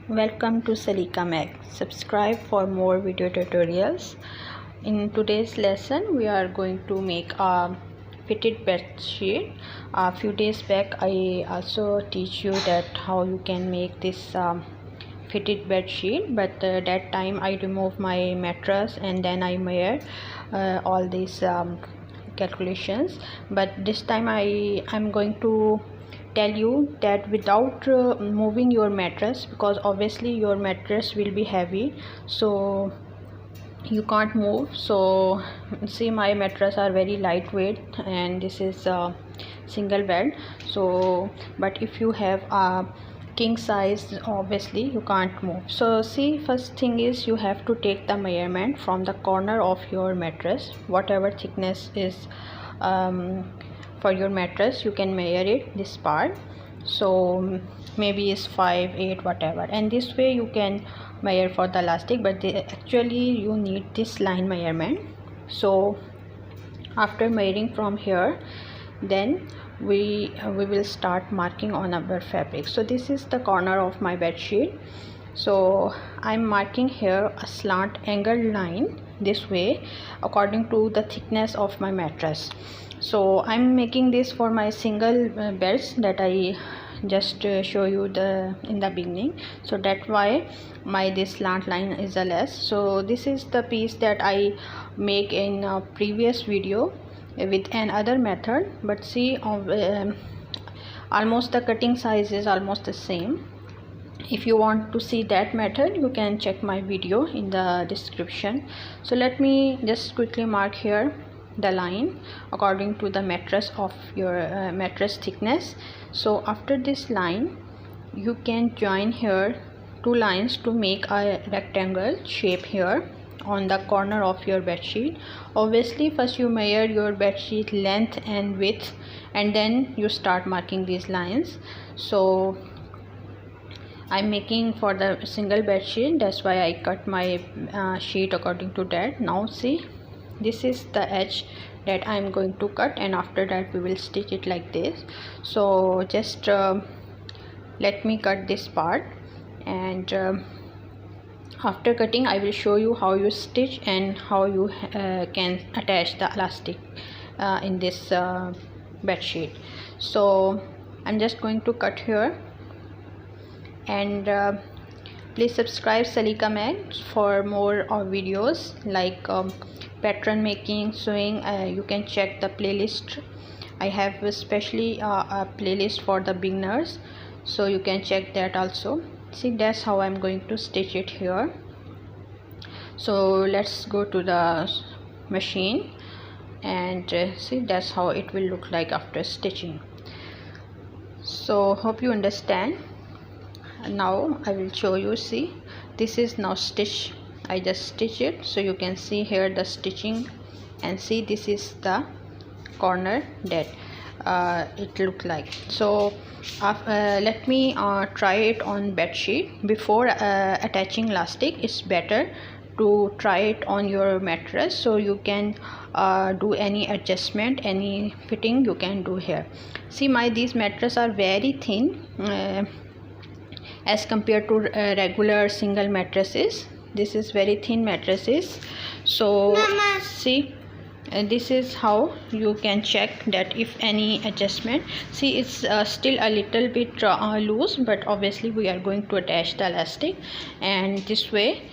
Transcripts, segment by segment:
Welcome to Salika Mag. Subscribe for more video tutorials. In today's lesson, we are going to make a fitted bed sheet. A few days back, I also teach you that how you can make this fitted bed sheet, but that time I removed my mattress and then I made all these calculations. But this time I'm going to tell you that without moving your mattress, because obviously your mattress will be heavy, so you can't move. So see, my mattress are very lightweight and this is a single bed. So but if you have a king size, obviously you can't move. So see, first thing is you have to take the measurement from the corner of your mattress, whatever thickness is for your mattress. You can measure it, this part. So maybe it's 5, 8, whatever, and this way you can measure for the elastic, but actually you need this line measurement. So after measuring from here, then we will start marking on our fabric. So this is the corner of my bed sheet. So I'm marking here a slant angled line this way according to the thickness of my mattress. So I'm making this for my single beds that I just show you in the beginning. So that's why my this slant line is a less. So this is the piece that I make in a previous video with another method, but see, almost the cutting size is almost the same. If you want to see that method, you can check my video in the description. So let me just quickly mark here the line according to the mattress of your mattress thickness. So after this line, you can join here two lines to make a rectangle shape here on the corner of your bed sheet. Obviously first you measure your bed sheet length and width, and then you start marking these lines. So I'm making for the single bed sheet, that's why I cut my sheet according to that. Now see, this is the edge that I'm going to cut, and after that we will stitch it like this. So just let me cut this part, and after cutting I will show you how you stitch and how you can attach the elastic in this bed sheet. So I'm just going to cut here, and please subscribe Salika Mag for more videos like pattern making, sewing. You can check the playlist. I have especially a playlist for the beginners, so you can check that also. See, that's how I'm going to stitch it here. So let's go to the machine and see, that's how it will look like after stitching. So hope you understand. Now I will show you. See, this is now stitch. I just stitch it, so you can see here the stitching, and see, this is the corner that it look like. So let me try it on bed sheet. Before attaching elastic, it's better to try it on your mattress, so you can do any adjustment, any fitting you can do here. See, these mattresses are very thin as compared to regular single mattresses. This is very thin mattresses. So Mama, see, this is how you can check that if any adjustment. See, it's still a little bit loose, but obviously we are going to attach the elastic, and this way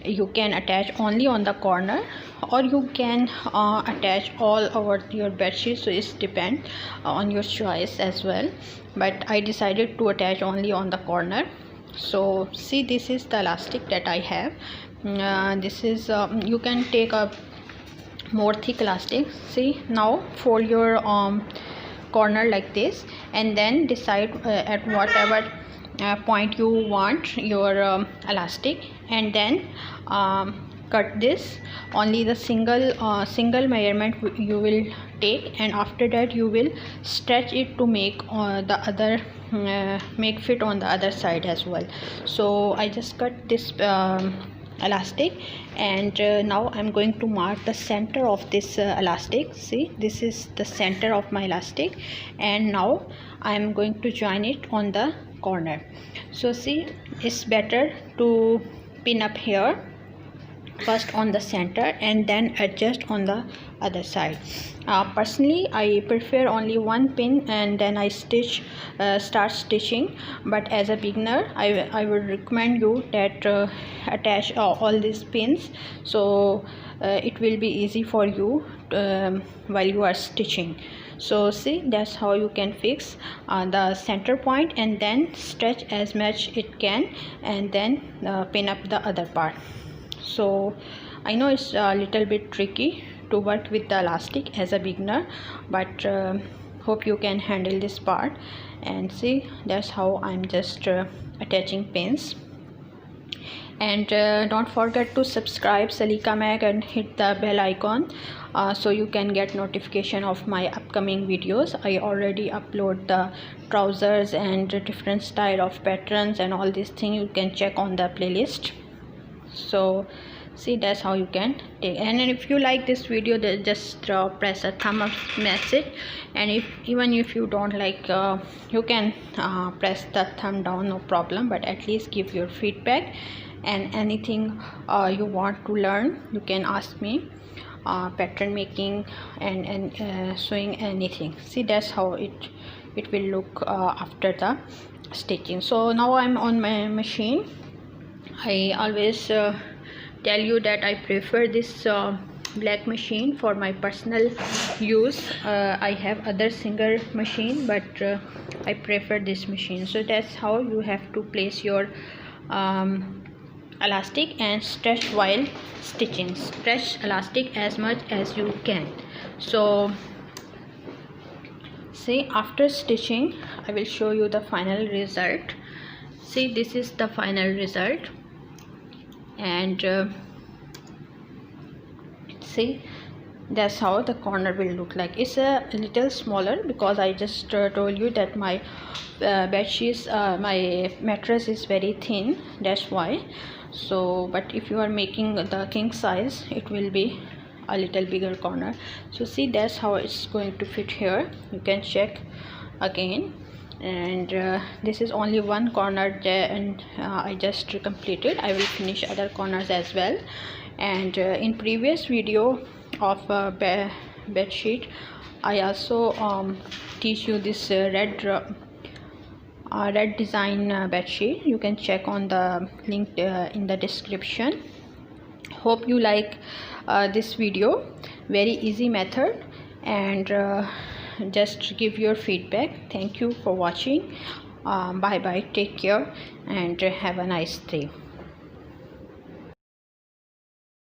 you can attach only on the corner, or you can attach all over your bed sheet. So it's depend on your choice as well, but I decided to attach only on the corner. So see, this is the elastic that I have. This is you can take a more thick elastic. See, now fold your corner like this, and then decide at whatever point you want your elastic, and then cut this. Only the single measurement you will take, and after that you will stretch it to make the other make fit on the other side as well. So I just cut this elastic, and now I'm going to mark the center of this elastic. See, this is the center of my elastic, and now I'm going to join it on the corner. So see, it's better to pin up here first on the center and then adjust on the other side. Personally, I prefer only one pin and then I start stitching, but as a beginner I would recommend you that attach all these pins, so it will be easy for you while you are stitching. So see, that's how you can fix the center point and then stretch as much it can and then pin up the other part. So I know it's a little bit tricky to work with the elastic as a beginner, but hope you can handle this part. And see, that's how I'm just attaching pins. And don't forget to subscribe Salika Mag and hit the bell icon so you can get notification of my upcoming videos. I already upload the trousers and different style of patterns and all these things. You can check on the playlist. So see, that's how you can take. And if you like this video, then just press a thumb up message, and even if you don't like, you can press the thumb down, no problem, but at least give your feedback. And anything you want to learn, you can ask me, pattern making and sewing, anything. See, that's how it will look after the stitching. So now I'm on my machine. I always tell you that I prefer this black machine for my personal use. I have other Singer machine, but I prefer this machine. So that's how you have to place your elastic and stretch while stitching. Stretch elastic as much as you can. So see, after stitching I will show you the final result. See, this is the final result. And see, that's how the corner will look like. It's a little smaller because I just told you that my bed sheets, my mattress is very thin, that's why. So but if you are making the king size, it will be a little bigger corner. So see, that's how it's going to fit here. You can check again. And this is only one corner there, and I just completed. I will finish other corners as well. And in previous video of bed sheet, I also teach you this red design bed sheet. You can check on the link in the description. Hope you like this video. Very easy method, and just give your feedback. Thank you for watching. Bye bye, take care, and have a nice day.